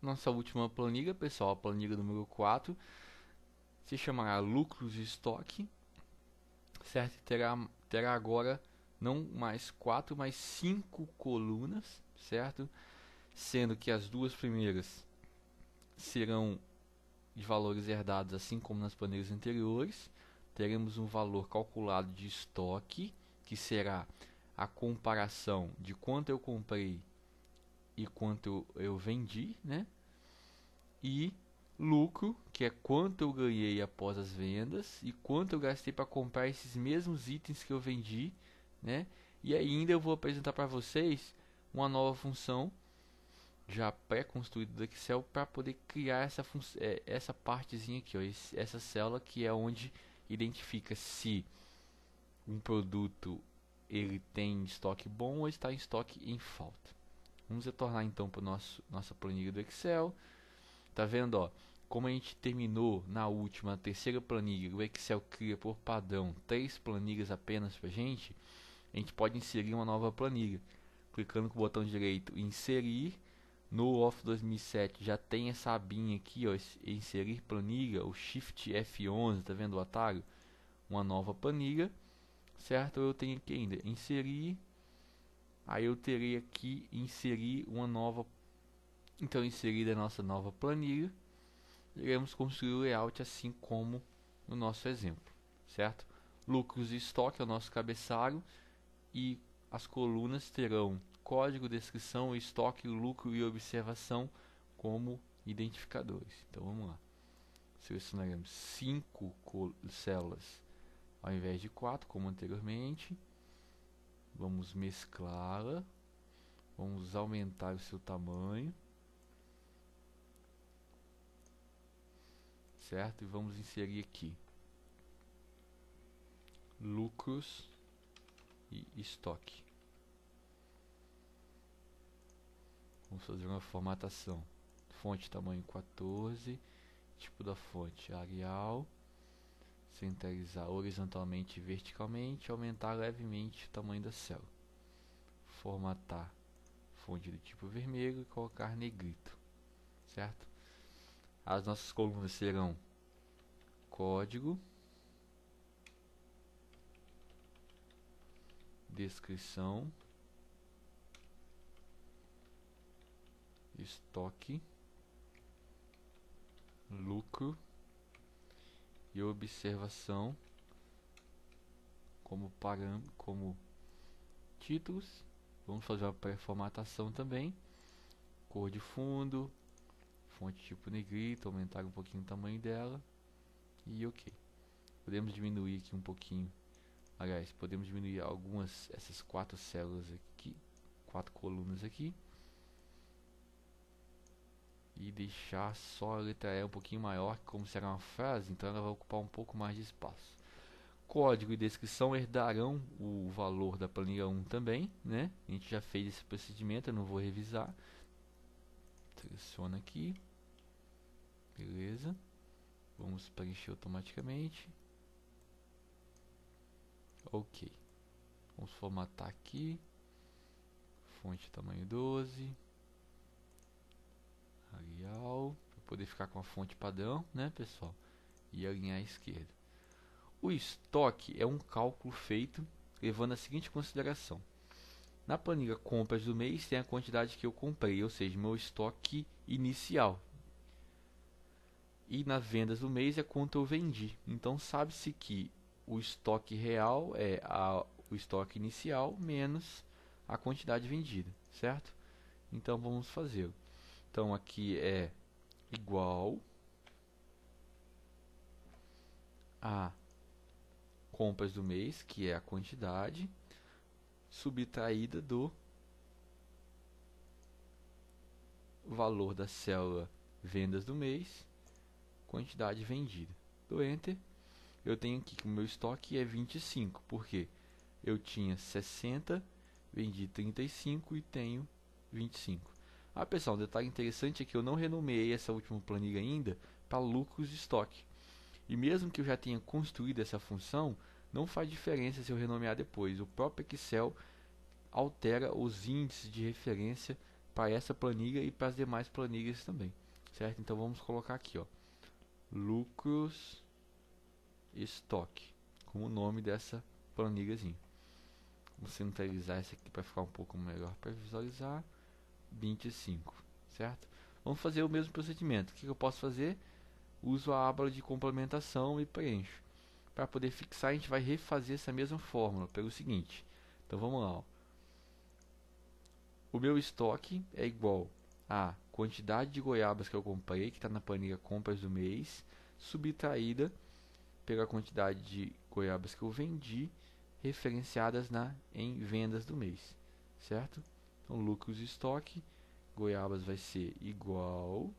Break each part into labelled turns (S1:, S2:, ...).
S1: Nossa última planilha, pessoal, a planilha número 4, se chamará lucros de estoque, certo? Terá agora não mais 4, mas 5 colunas, certo? Sendo que as duas primeiras serão de valores herdados, assim como nas planilhas anteriores. Teremos um valor calculado de estoque, que será a comparação de quanto eu comprei e quanto eu vendi, né? E lucro, que é quanto eu ganhei após as vendas e quanto eu gastei para comprar esses mesmos itens que eu vendi, né? E ainda eu vou apresentar para vocês uma nova função já pré-construída do Excel para poder criar essa partezinha aqui, ó, essa célula que é onde identifica se um produto ele tem estoque bom ou está em estoque em falta. Vamos retornar então para nossa planilha do Excel. Tá vendo, ó? Como a gente terminou na última, terceira planilha, o Excel cria por padrão 3 planilhas apenas pra gente. A gente pode inserir uma nova planilha. Clicando com o botão direito inserir. No Office 2007 já tem essa abinha aqui, ó, inserir planilha, o Shift F11, tá vendo o atalho? Uma nova planilha, certo? Eu tenho aqui ainda inserir. Aí eu terei aqui inserir uma nova. Então, inserida a nossa nova planilha, iremos construir o layout assim como no nosso exemplo, certo? Lucros e estoque é o nosso cabeçalho e as colunas terão código, descrição, estoque, lucro e observação como identificadores. Então vamos lá. Selecionaremos 5 células ao invés de 4, como anteriormente. Vamos mesclá-la. Vamos aumentar o seu tamanho. Certo? E vamos inserir aqui lucros e estoque. Vamos fazer uma formatação. Fonte tamanho 14, tipo da fonte Arial, centralizar horizontalmente e verticalmente, aumentar levemente o tamanho da célula. Formatar fonte do tipo vermelho e colocar negrito, certo? As nossas colunas serão código, descrição, estoque, lucro e observação como títulos. Vamos fazer uma pré-formatação também, cor de fundo, fonte tipo negrito, aumentar um pouquinho o tamanho dela e ok. Podemos diminuir aqui um pouquinho, aliás, podemos diminuir essas 4 células aqui, 4 colunas aqui, e deixar só a letra E um pouquinho maior, como será uma frase, então ela vai ocupar um pouco mais de espaço. Código e descrição herdarão o valor da planilha 1 também, né? A gente já fez esse procedimento, eu não vou revisar. Seleciona aqui, beleza, vamos preencher automaticamente, ok. Vamos formatar aqui, fonte tamanho 12, Arial, para poder ficar com a fonte padrão, né, pessoal, e alinhar à esquerda. O estoque é um cálculo feito levando a seguinte consideração: na planilha compras do mês tem a quantidade que eu comprei, ou seja, meu estoque inicial. E nas vendas do mês é quanto eu vendi. Então sabe-se que o estoque real é o estoque inicial menos a quantidade vendida, certo? Então vamos fazer. Então aqui é igual a compras do mês, que é a quantidade, subtraída do valor da célula vendas do mês, quantidade vendida. Dou Enter. Eu tenho aqui que o meu estoque é 25, porque eu tinha 60, vendi 35 e tenho 25. Ah, pessoal, um detalhe interessante é que eu não renomeei essa última planilha ainda para lucros de estoque. E mesmo que eu já tenha construído essa função, não faz diferença se eu renomear depois. O próprio Excel altera os índices de referência para essa planilha e para as demais planilhas também, certo? Então vamos colocar aqui, ó, lucros estoque como o nome dessa planilhazinha. Vamos centralizar essa aqui para ficar um pouco melhor para visualizar. 25, certo? Vamos fazer o mesmo procedimento. O que eu posso fazer? Uso a aba de complementação e preencho. Para poder fixar, a gente vai refazer essa mesma fórmula pelo seguinte. Então vamos lá, ó. O meu estoque é igual a quantidade de goiabas que eu comprei, que está na planilha compras do mês, subtraída pela quantidade de goiabas que eu vendi, referenciadas em vendas do mês, certo? Então, lucros de estoque, goiabas vai ser igual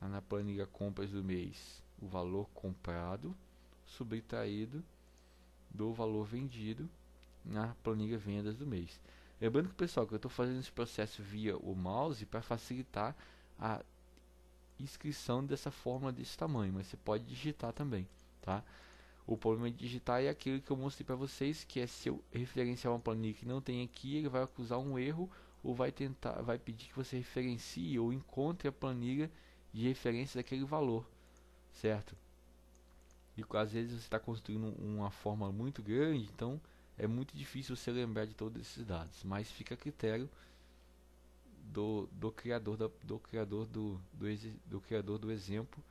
S1: a, na planilha compras do mês, o valor comprado, subtraído do valor vendido na planilha vendas do mês. Lembrando que, pessoal, que eu estou fazendo esse processo via o mouse para facilitar a inscrição dessa fórmula desse tamanho, mas você pode digitar também, tá? O problema de digitar é aquilo que eu mostrei para vocês, que é se eu referenciar uma planilha que não tem aqui, ele vai acusar um erro ou vai pedir que você referencie ou encontre a planilha de referência daquele valor, certo? E às vezes você está construindo uma fórmula muito grande, então é muito difícil você lembrar de todos esses dados, mas fica a critério do criador do exemplo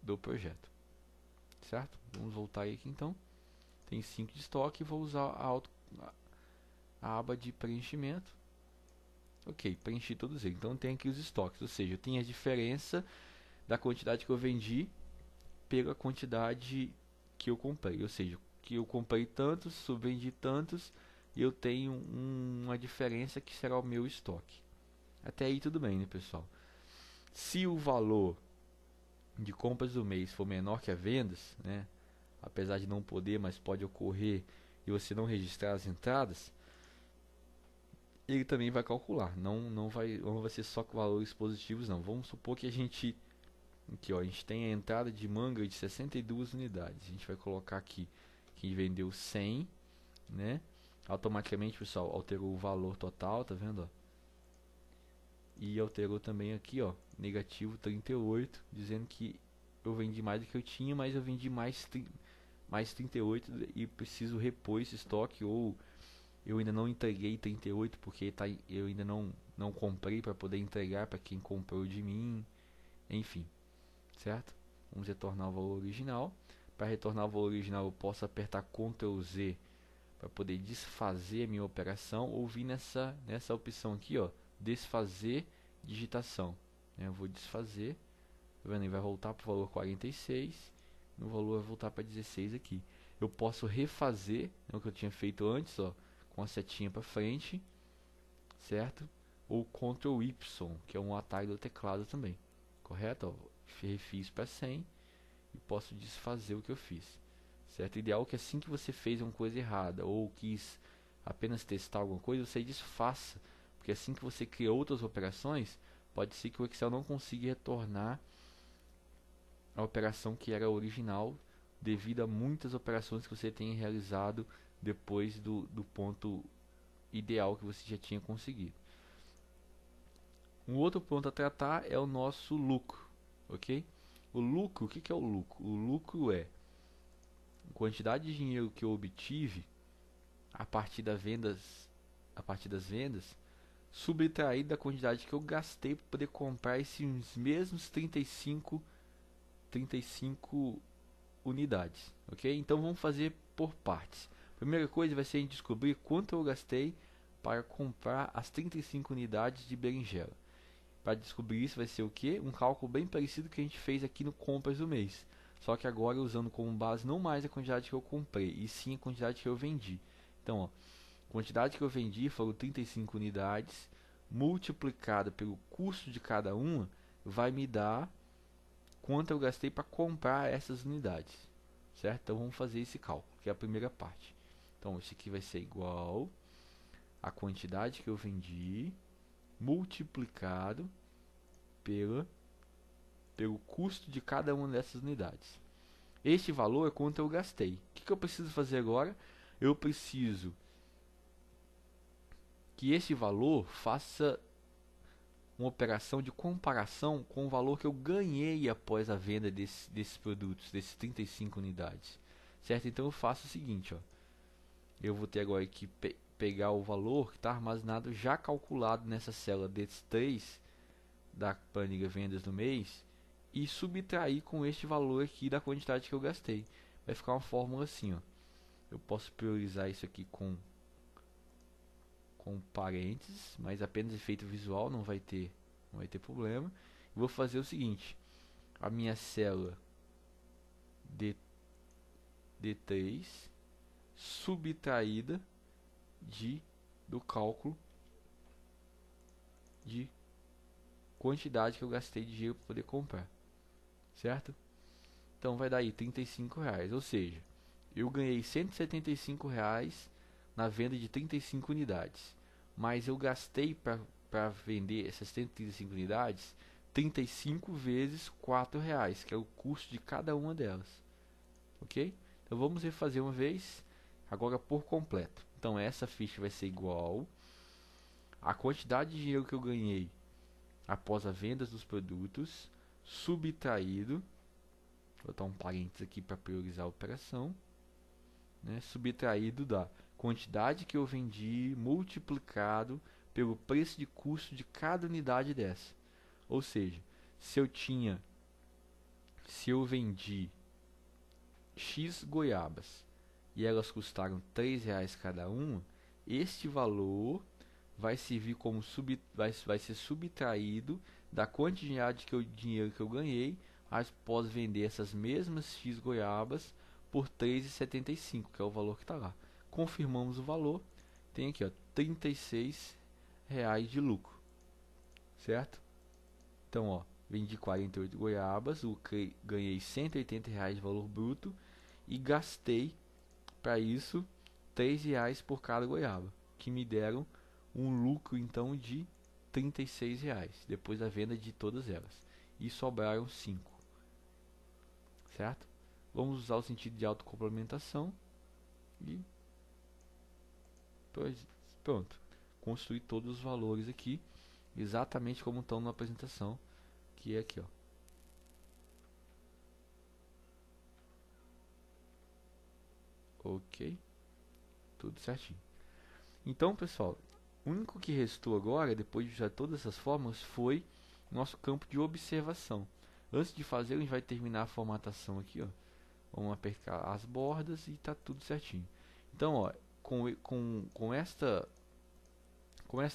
S1: do projeto, certo? Vamos voltar aí aqui então. Tem 5 de estoque, vou usar a aba de preenchimento. Ok, preenchi todos eles. Então tem aqui os estoques, ou seja, eu tenho a diferença da quantidade que eu vendi pela quantidade que eu comprei, ou seja, que eu comprei tantos, subvendi tantos, e eu tenho uma diferença que será o meu estoque. Até aí tudo bem, né, pessoal? Se o valor de compras do mês for menor que a vendas, né, apesar de não poder, mas pode ocorrer e você não registrar as entradas, ele também vai calcular. Não vai ser só com valores positivos, não. Vamos supor que a gente aqui, ó, a gente tem a entrada de manga de 62 unidades. A gente vai colocar aqui que vendeu 100, né? Automaticamente, pessoal, alterou o valor total, tá vendo, ó? E alterou também aqui, ó, negativo 38, dizendo que eu vendi mais do que eu tinha, mas eu vendi mais 38 e preciso repor esse estoque, ou eu ainda não entreguei 38 porque eu ainda não comprei para poder entregar para quem comprou de mim, enfim, certo? Vamos retornar o valor original. Para retornar o valor original, eu posso apertar Ctrl Z para poder desfazer a minha operação, ou vir nessa opção aqui, ó, desfazer digitação. Eu vou desfazer, tá vendo? Ele vai voltar para o valor 46, o valor vai voltar para 16 aqui. Eu posso refazer, o que eu tinha feito antes, ó, com a setinha para frente, certo? Ou Ctrl Y, que é um atalho do teclado também, correto? Ó, refiz para 100 e posso desfazer o que eu fiz, certo? O ideal é que assim que você fez uma coisa errada ou quis apenas testar alguma coisa, você desfaça, porque assim que você cria outras operações, pode ser que o Excel não consiga retornar a operação que era original, devido a muitas operações que você tenha realizado depois do ponto ideal que você já tinha conseguido. Um outro ponto a tratar é o nosso lucro, ok? O lucro, o que é o lucro? O lucro é a quantidade de dinheiro que eu obtive a partir das vendas, subtraído da quantidade que eu gastei para poder comprar esses mesmos 35 unidades, ok? Então vamos fazer por partes. Primeira coisa vai ser a gente descobrir quanto eu gastei para comprar as 35 unidades de berinjela. Para descobrir isso vai ser o que? Um cálculo bem parecido que a gente fez aqui no compras do mês. Só que agora usando como base não mais a quantidade que eu comprei, e sim a quantidade que eu vendi. Então, ó, a quantidade que eu vendi foram 35 unidades, multiplicada pelo custo de cada uma, vai me dar quanto eu gastei para comprar essas unidades, certo? Então vamos fazer esse cálculo, que é a primeira parte. Então isso aqui vai ser igual a quantidade que eu vendi multiplicado pelo custo de cada uma dessas unidades. Este valor é quanto eu gastei. O que eu preciso fazer agora? Eu preciso que este valor faça uma operação de comparação com o valor que eu ganhei após a venda desses produtos, desses 35 unidades, certo? Então eu faço o seguinte, ó, eu vou ter agora que pegar o valor que está armazenado já calculado nessa célula D3 da planilha vendas do mês e subtrair com este valor aqui da quantidade que eu gastei. Vai ficar uma fórmula assim, ó. Eu posso priorizar isso aqui com parênteses, mas apenas efeito visual, não vai ter problema. Vou fazer o seguinte: a minha célula D3 subtraída do cálculo de quantidade que eu gastei de dinheiro para poder comprar, certo? Então vai dar aí R$35, ou seja, eu ganhei R$175 na venda de 35 unidades, mas eu gastei para vender essas 135 unidades 35 vezes R$4, que é o custo de cada uma delas, ok? Então vamos refazer uma vez, agora por completo. Então essa ficha vai ser igual a quantidade de dinheiro que eu ganhei após a venda dos produtos, subtraído, vou botar um parênteses aqui para priorizar a operação, né, subtraído da quantidade que eu vendi multiplicado pelo preço de custo de cada unidade dessa. Ou seja, se eu vendi X goiabas e elas custaram R$3 cada uma, este valor vai servir como vai ser subtraído da quantidade dinheiro que eu ganhei após vender essas mesmas X goiabas por R$3,75, que é o valor que está lá. Confirmamos o valor, tem aqui, ó, R$36 de lucro, certo? Então, ó, vendi 48 goiabas, ganhei R$180 de valor bruto e gastei para isso R$3 por cada goiaba, que me deram um lucro então de R$36 depois da venda de todas elas, e sobraram 5, certo? Vamos usar o sentido de autocomplementação e pronto, construir todos os valores aqui exatamente como estão na apresentação, que é aqui, ó. Ok, tudo certinho. Então, pessoal, o único que restou agora, depois de usar todas essas fórmulas, foi nosso campo de observação. Antes de fazer, a gente vai terminar a formatação aqui, ó. Vamos apertar as bordas e tá tudo certinho. Então, ó, com esta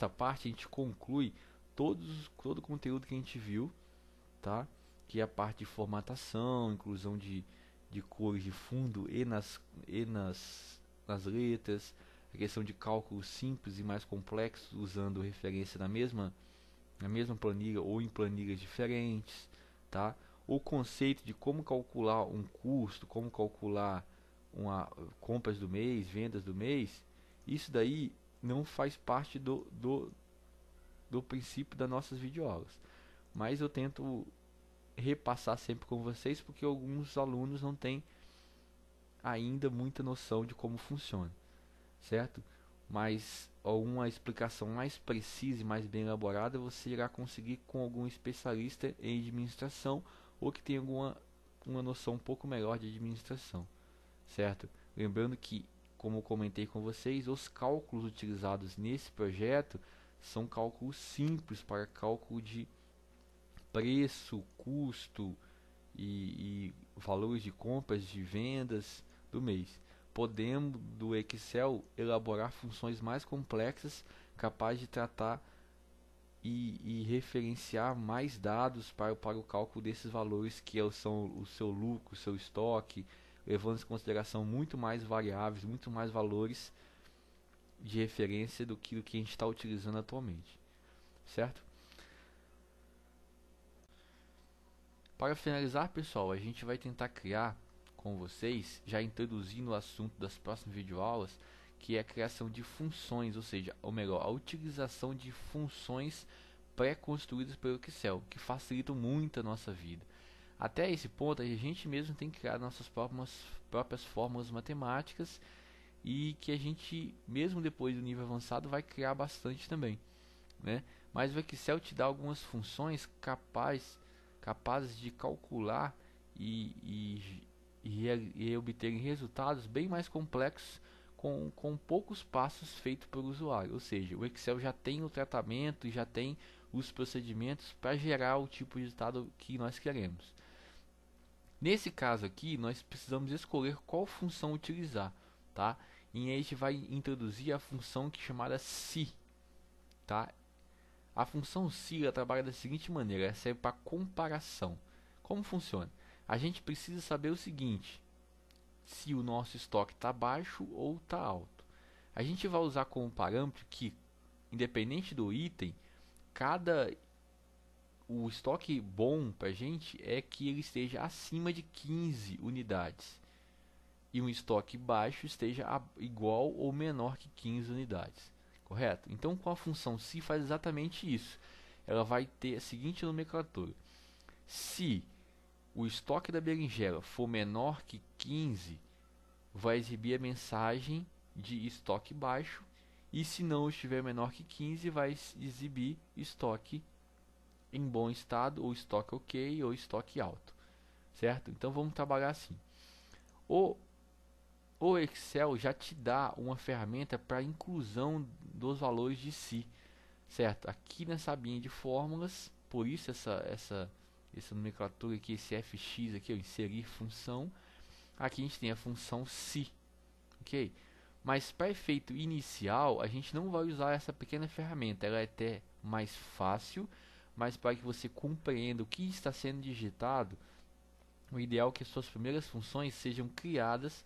S1: parte a gente conclui todo o conteúdo que a gente viu, tá? Que é a parte de formatação, inclusão de cores de fundo e nas letras, a questão de cálculos simples e mais complexos usando referência na mesma planilha ou em planilhas diferentes, tá? O conceito de como calcular um custo, como calcular compras do mês, vendas do mês, isso daí não faz parte do princípio das nossas videoaulas, mas eu tento repassar sempre com vocês porque alguns alunos não têm ainda muita noção de como funciona, certo? Mas alguma explicação mais precisa e mais bem elaborada você irá conseguir com algum especialista em administração ou que tenha uma noção um pouco melhor de administração, certo? Lembrando que, como eu comentei com vocês, os cálculos utilizados nesse projeto são cálculos simples para cálculo de preço, custo e valores de compras, de vendas do mês. Podemos do Excel elaborar funções mais complexas capazes de tratar e referenciar mais dados para o cálculo desses valores que são o seu lucro, o seu estoque, levando em consideração muito mais variáveis, muito mais valores de referência do que a gente está utilizando atualmente, certo? Para finalizar, pessoal, a gente vai tentar criar com vocês, já introduzindo o assunto das próximas videoaulas, que é a criação de funções, ou seja, ou melhor, a utilização de funções pré-construídas pelo Excel, que facilitam muito a nossa vida. Até esse ponto, a gente mesmo tem que criar nossas próprias fórmulas matemáticas e que a gente, mesmo depois do nível avançado, vai criar bastante também, né? mas o Excel te dá algumas funções capazes de calcular e obter resultados bem mais complexos com poucos passos feitos pelo usuário. Ou seja, o Excel já tem o tratamento e já tem os procedimentos para gerar o tipo de resultado que nós queremos. Nesse caso aqui, nós precisamos escolher qual função utilizar, tá? E aí a gente vai introduzir a função que é chamada se, tá? A função se ela trabalha da seguinte maneira, ela serve para comparação. Como funciona? A gente precisa saber o seguinte: se o nosso estoque está baixo ou está alto. A gente vai usar como parâmetro que, independente do item, o estoque bom para a gente é que ele esteja acima de 15 unidades e um estoque baixo esteja igual ou menor que 15 unidades, correto? Então, com a função se faz exatamente isso. Ela vai ter a seguinte nomenclatura: se o estoque da berinjela for menor que 15, vai exibir a mensagem de estoque baixo, e se não estiver menor que 15, vai exibir estoque em bom estado, ou estoque ok, ou estoque alto, certo? Então vamos trabalhar assim. O Excel já te dá uma ferramenta para inclusão dos valores de si, certo? Aqui nessa abinha de fórmulas, por isso essa nomenclatura aqui, esse fx aqui, inserir função. Aqui a gente tem a função se, ok? Mas para efeito inicial, a gente não vai usar essa pequena ferramenta. Ela é até mais fácil, mas para que você compreenda o que está sendo digitado, o ideal é que as suas primeiras funções sejam criadas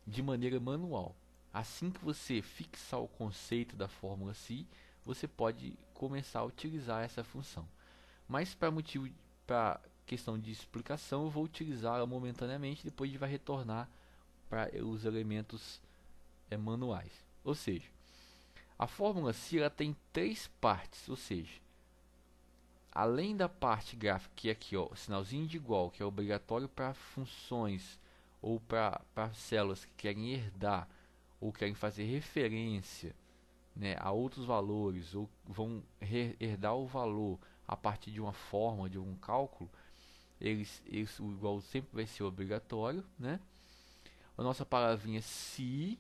S1: de maneira manual. Assim que você fixar o conceito da fórmula se, você pode começar a utilizar essa função. Mas para questão de explicação, eu vou utilizá-la momentaneamente, depois a gente vai retornar para os elementos manuais. Ou seja, a fórmula se ela tem três partes, ou seja, além da parte gráfica, que é aqui, ó, sinalzinho de igual, que é obrigatório para funções ou para células que querem herdar ou querem fazer referência, né, a outros valores, ou vão herdar o valor a partir de uma forma, de um cálculo, o igual sempre vai ser obrigatório, né? A nossa palavrinha se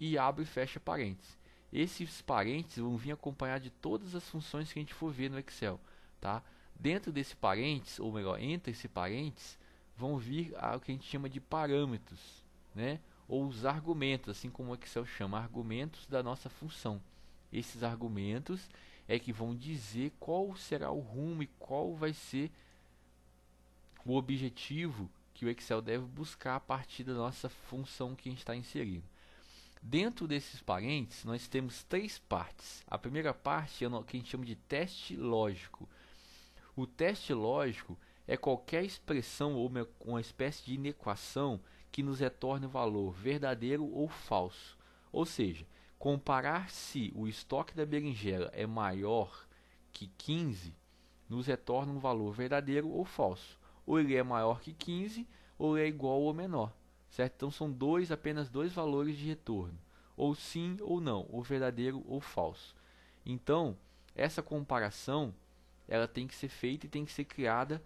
S1: e abre e fecha parênteses. Esses parênteses vão vir acompanhar de todas as funções que a gente for ver no Excel, tá? Dentro desse parênteses, ou melhor, entre esse parênteses, vão vir o que a gente chama de parâmetros, né? Ou os argumentos, assim como o Excel chama, argumentos da nossa função. Esses argumentos é que vão dizer qual será o rumo e qual vai ser o objetivo que o Excel deve buscar a partir da nossa função que a gente está inserindo. Dentro desses parênteses, nós temos três partes. A primeira parte é o que a gente chama de teste lógico. O teste lógico é qualquer expressão ou uma espécie de inequação que nos retorne o valor verdadeiro ou falso. Ou seja, comparar se o estoque da berinjela é maior que 15, nos retorna um valor verdadeiro ou falso. Ou ele é maior que 15, ou ele é igual ou menor. Certo? Então são apenas dois valores de retorno, ou sim ou não, ou verdadeiro ou falso. Então, essa comparação ela tem que ser feita e tem que ser criada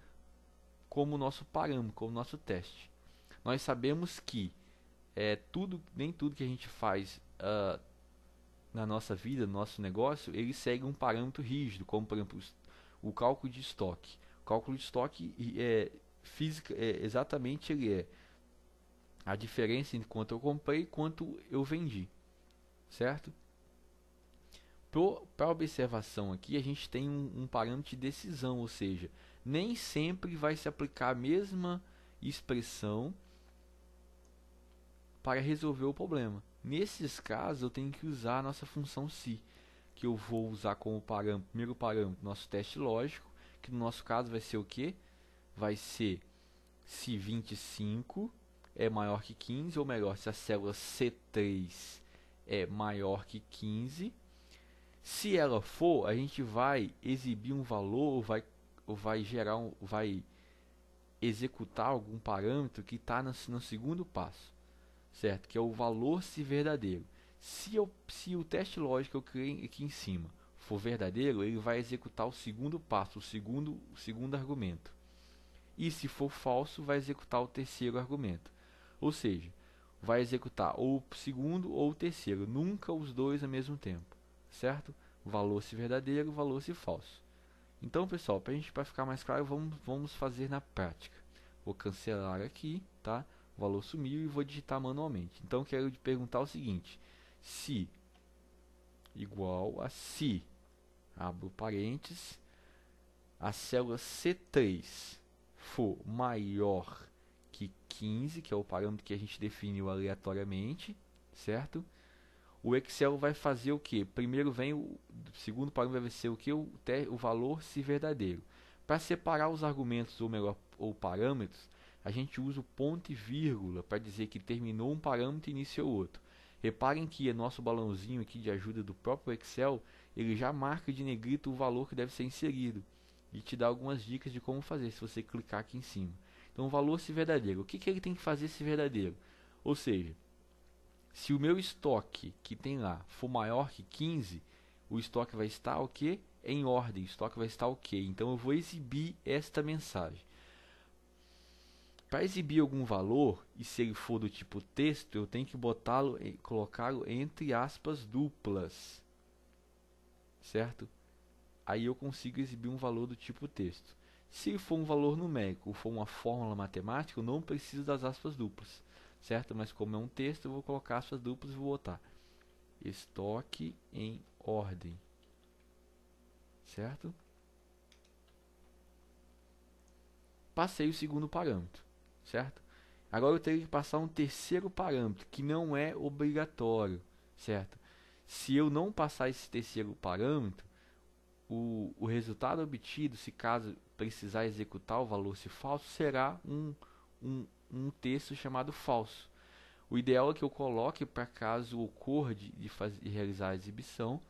S1: como nosso parâmetro, como nosso teste. Nós sabemos que nem tudo que a gente faz na nossa vida, no nosso negócio, ele segue um parâmetro rígido, como por exemplo o cálculo de estoque. O cálculo de estoque exatamente ele é a diferença entre quanto eu comprei e quanto eu vendi, certo? Para observação aqui, a gente tem um parâmetro de decisão, ou seja, nem sempre vai se aplicar a mesma expressão para resolver o problema. Nesses casos, eu tenho que usar a nossa função se, que eu vou usar como primeiro parâmetro nosso teste lógico, que no nosso caso vai ser o que? Vai ser se 25 é maior que 15, ou melhor, se a célula C3 é maior que 15. Se ela for, a gente vai exibir um valor, vai executar algum parâmetro que está no segundo passo, certo? Que é o valor se verdadeiro. Se o teste lógico que eu criei aqui em cima for verdadeiro, ele vai executar o segundo passo, o segundo argumento. E se for falso, vai executar o terceiro argumento. Ou seja, vai executar ou o segundo ou o terceiro, nunca os dois ao mesmo tempo, certo? Valor se verdadeiro, valor se falso. Então, pessoal, para ficar mais claro, vamos fazer na prática. Vou cancelar aqui, tá? O valor sumiu e vou digitar manualmente. Então, quero te perguntar o seguinte: se igual a se, abro parênteses, a célula C3 for maior que 15, que é o parâmetro que a gente definiu aleatoriamente, certo? O Excel vai fazer o que? Primeiro vem o segundo parâmetro, vai ser o que? O valor se verdadeiro. Para separar os argumentos, ou melhor, ou parâmetros, a gente usa o ponto e vírgula para dizer que terminou um parâmetro e iniciou outro. Reparem que o nosso balãozinho aqui de ajuda do próprio Excel, ele já marca de negrito o valor que deve ser inserido e te dá algumas dicas de como fazer se você clicar aqui em cima. Então, o valor se verdadeiro. O que ele tem que fazer se verdadeiro? Ou seja, se o meu estoque que tem lá for maior que 15, o estoque vai estar o quê? Em ordem, o estoque vai estar ok. Então eu vou exibir esta mensagem. Para exibir algum valor, e se ele for do tipo texto, eu tenho que colocá-lo entre aspas duplas, certo? Aí eu consigo exibir um valor do tipo texto. Se for um valor numérico ou for uma fórmula matemática, eu não preciso das aspas duplas, certo? Mas como é um texto, eu vou colocar aspas duplas e vou botar estoque em ordem, certo? Passei o segundo parâmetro, certo? Agora eu tenho que passar um terceiro parâmetro, que não é obrigatório, certo? Se eu não passar esse terceiro parâmetro, o resultado obtido, se caso precisar executar o valor se falso, será um texto chamado falso. O ideal é que eu coloque para caso ocorra de realizar a exibição,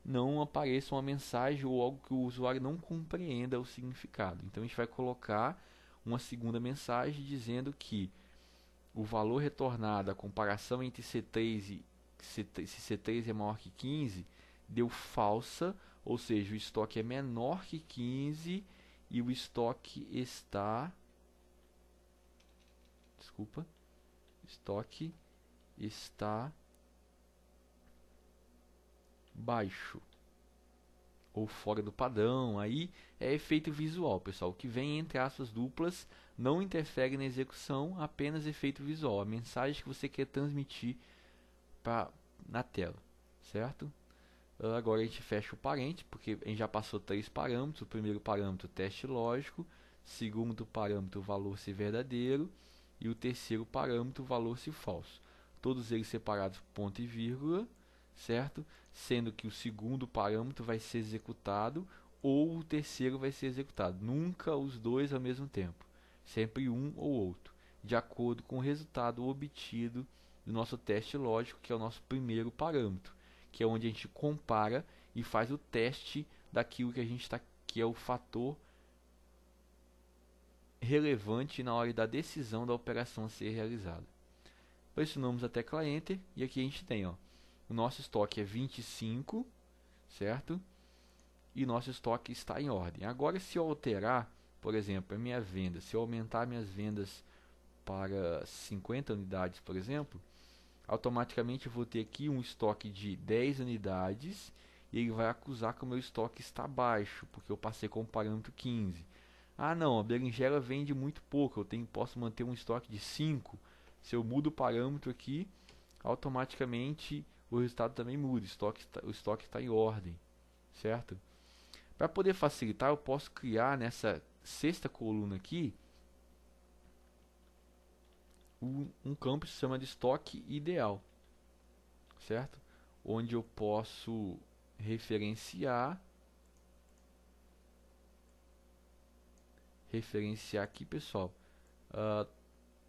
S1: não apareça uma mensagem ou algo que o usuário não compreenda o significado. Então a gente vai colocar uma segunda mensagem dizendo que o valor retornado, a comparação entre C3 e se C3 é maior que 15, deu falsa, ou seja, o estoque é menor que 15 e o estoque está, estoque está baixo ou fora do padrão. Aí é efeito visual, pessoal. O que vem entre aspas duplas não interfere na execução, apenas efeito visual, a mensagem que você quer transmitir na tela, certo? Agora a gente fecha o parente, porque a gente já passou 3 parâmetros. O primeiro parâmetro, teste lógico. Segundo parâmetro, valor se verdadeiro. E o terceiro parâmetro, valor se falso. Todos eles separados por ponto e vírgula, certo? Sendo que o segundo parâmetro vai ser executado ou o terceiro vai ser executado. Nunca os dois ao mesmo tempo. Sempre um ou outro, de acordo com o resultado obtido do nosso teste lógico, que é o nosso primeiro parâmetro, que é onde a gente compara e faz o teste daquilo que a gente que é o fator relevante na hora da decisão da operação a ser realizada. Pressionamos a tecla Enter e aqui a gente tem, ó, o nosso estoque é 25, certo? E nosso estoque está em ordem. Agora, se eu alterar, por exemplo, a minha venda, se eu aumentar minhas vendas para 50 unidades, por exemplo, automaticamente eu vou ter aqui um estoque de 10 unidades e ele vai acusar que o meu estoque está baixo, porque eu passei com o parâmetro 15. Ah não, a berinjela vende muito pouco, posso manter um estoque de 5. Se eu mudo o parâmetro aqui, automaticamente o resultado também muda, o estoque está em ordem, certo? Para poder facilitar, eu posso criar nessa sexta coluna aqui um campo que se chama de estoque ideal, certo? Onde eu posso referenciar aqui, pessoal,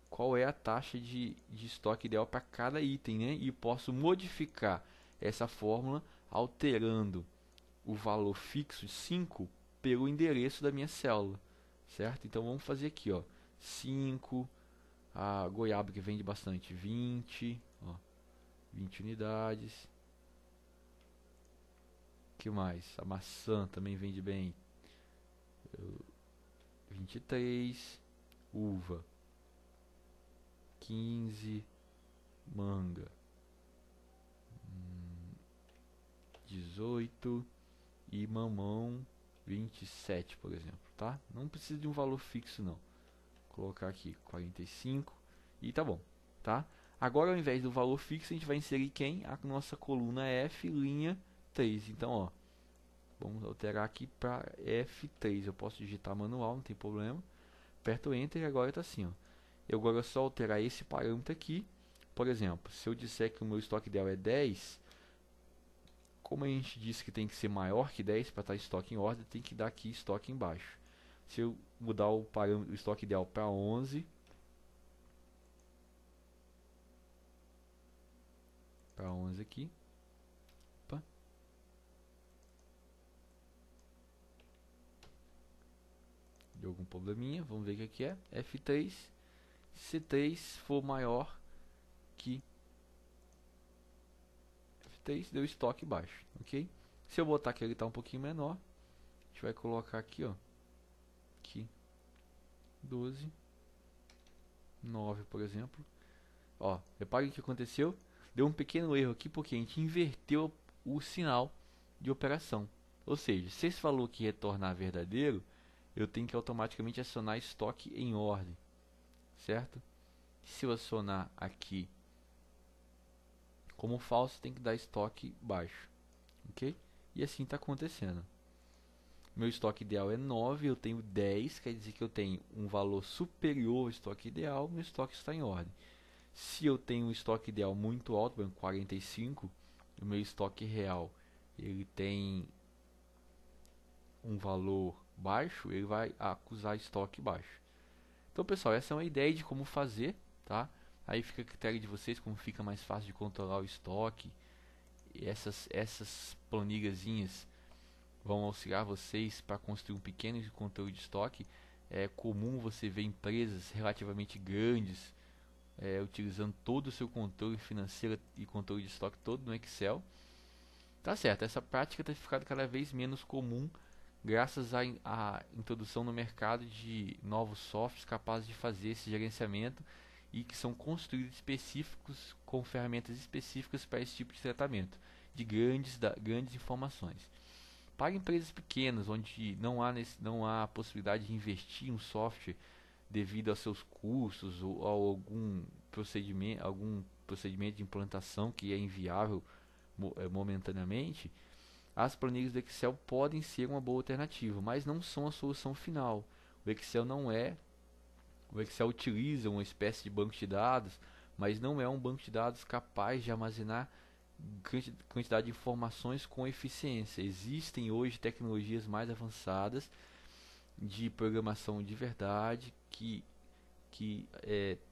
S1: qual é a taxa de estoque ideal para cada item, né? E posso modificar essa fórmula alterando o valor fixo de 5 pelo endereço da minha célula, certo? Então vamos fazer aqui, ó, 5, a goiaba que vende bastante, 20, ó, 20 unidades, Que mais? A maçã também vende bem. 23. Uva. 15. Manga. 18. E mamão 27, por exemplo, tá? Não precisa de um valor fixo não. Vou colocar aqui 45 e tá bom, tá? Agora ao invés do valor fixo a gente vai inserir quem? A nossa coluna F, linha 3. Então, ó, vamos alterar aqui para F3. Eu posso digitar manual, não tem problema. Aperto Enter e agora tá assim, ó. Eu agora só alterar esse parâmetro aqui. Por exemplo, se eu disser que o meu estoque ideal é 10, como a gente disse que tem que ser maior que 10 para estar estoque em ordem, tem que dar aqui estoque embaixo. Se eu mudar o parâmetro, o estoque ideal para 11, para 11 aqui. Opa. Deu algum probleminha, vamos ver o que aqui é. F3, se 3 for maior que F3, deu estoque baixo, ok? Se eu botar que ele está um pouquinho menor, a gente vai colocar aqui, ó, aqui 12, 9, por exemplo. Ó, reparem o que aconteceu. Deu um pequeno erro aqui porque a gente inverteu o sinal de operação. Ou seja, se esse valor aqui retornar verdadeiro, eu tenho que automaticamente acionar estoque em ordem, certo? Se eu acionar aqui como falso, tem que dar estoque baixo, ok? E assim está acontecendo. Meu estoque ideal é 9, eu tenho 10, quer dizer que eu tenho um valor superior ao estoque ideal, meu estoque está em ordem. Se eu tenho um estoque ideal muito alto, por exemplo, 45, o meu estoque real ele tem um valor baixo, ele vai acusar estoque baixo. Então, pessoal, essa é uma ideia de como fazer, tá? Aí fica a critério de vocês, como fica mais fácil de controlar o estoque. E essas planilhazinhas vão auxiliar vocês para construir um pequeno controle de estoque. É comum você ver empresas relativamente grandes utilizando todo o seu controle financeiro e controle de estoque todo no Excel. Tá certo, essa prática tem ficado cada vez menos comum graças à introdução no mercado de novos softwares capazes de fazer esse gerenciamento e que são construídos específicos com ferramentas específicas para esse tipo de tratamento de grandes informações. Para empresas pequenas, onde não há possibilidade de investir em um software devido aos seus custos ou a algum procedimento de implantação que é inviável momentaneamente, as planilhas do Excel podem ser uma boa alternativa, mas não são a solução final. O Excel utiliza uma espécie de banco de dados, mas não é um banco de dados capaz de armazenar quantidade de informações com eficiência. Existem hoje tecnologias mais avançadas de programação de verdade que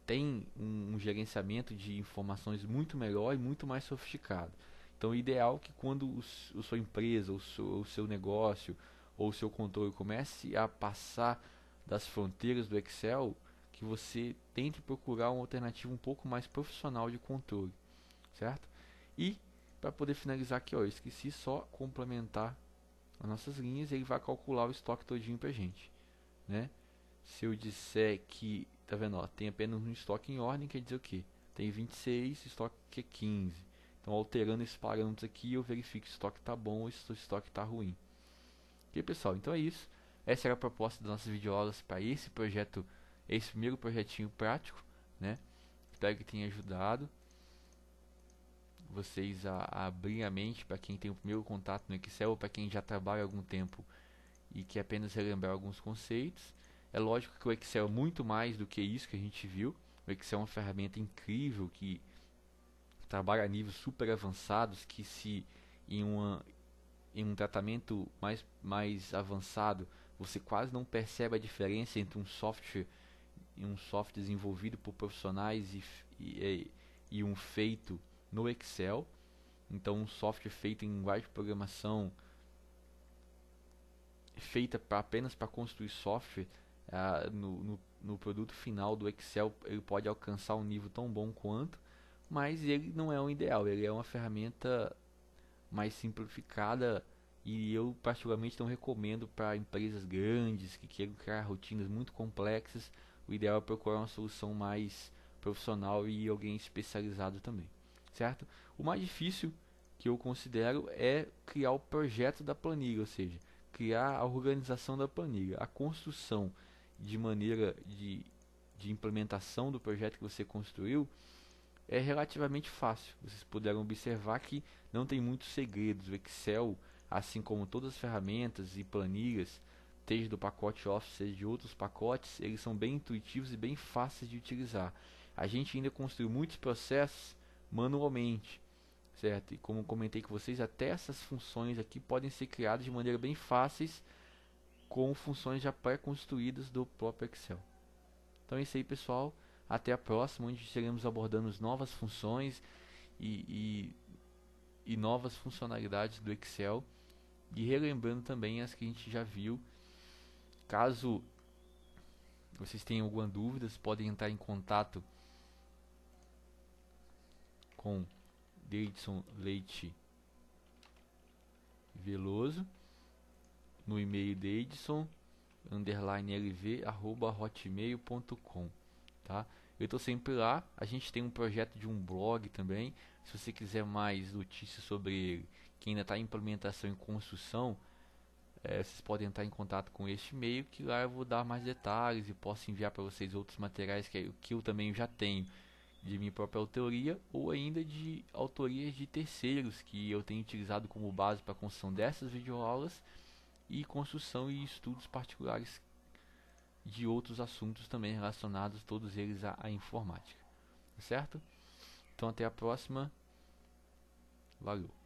S1: tem um gerenciamento de informações muito melhor e muito mais sofisticado. Então, o ideal é que quando a sua empresa, o seu negócio ou o seu controle comece a passar das fronteiras do Excel, que você tente procurar uma alternativa um pouco mais profissional de controle, certo? E para poder finalizar aqui, ó, eu esqueci só complementar as nossas linhas, ele vai calcular o estoque todinho pra gente, né? Se eu disser que, tá vendo, ó, tem apenas um estoque em ordem, quer dizer o quê? Tem 26, estoque que é 15. Então, alterando esses parâmetros aqui, eu verifico se o estoque está bom ou se o estoque está ruim. Ok, pessoal? Então é isso. Essa era a proposta das nossas videoaulas para esse projeto, esse primeiro projetinho prático, né? Espero que tenha ajudado vocês a abrir a mente para quem tem o primeiro contato no Excel ou para quem já trabalha há algum tempo e quer apenas relembrar alguns conceitos. É lógico que o Excel é muito mais do que isso que a gente viu. O Excel é uma ferramenta incrível que trabalha a níveis super avançados que se em um tratamento mais avançado você quase não percebe a diferença entre um software desenvolvido por profissionais e um feito no Excel. Então, um software feito em linguagem de programação feita apenas para construir software no produto final do Excel, ele pode alcançar um nível tão bom quanto, mas ele não é o ideal. Ele é uma ferramenta mais simplificada e eu particularmente não recomendo para empresas grandes que queiram criar rotinas muito complexas. O ideal é procurar uma solução mais profissional e alguém especializado também, certo? O mais difícil que eu considero é criar o projeto da planilha, ou seja, criar a organização da planilha, a construção de maneira de implementação do projeto que você construiu é relativamente fácil. Vocês puderam observar que não tem muitos segredos. O Excel, assim como todas as ferramentas e planilhas, desde do pacote Office e de outros pacotes, eles são bem intuitivos e bem fáceis de utilizar. A gente ainda construiu muitos processos manualmente, certo? E como comentei com vocês, até essas funções aqui podem ser criadas de maneira bem fáceis com funções já pré-construídas do próprio Excel. Então é isso aí, pessoal. Até a próxima, onde estaremos abordando novas funções e novas funcionalidades do Excel. E relembrando também as que a gente já viu. Caso vocês tenham alguma dúvida, podem entrar em contato com Deidson Leite Veloso no e-mail deidson_lv@hotmail.com, tá? Eu estou sempre lá. A gente tem um projeto de um blog também. Se você quiser mais notícias sobre ele, que ainda está em implementação e construção, vocês podem entrar em contato com este e-mail, que lá eu vou dar mais detalhes e posso enviar para vocês outros materiais que eu também já tenho de minha própria autoria ou ainda de autorias de terceiros que eu tenho utilizado como base para a construção dessas videoaulas e construção e estudos particulares de outros assuntos também relacionados, todos eles à informática, certo? Então até a próxima, valeu!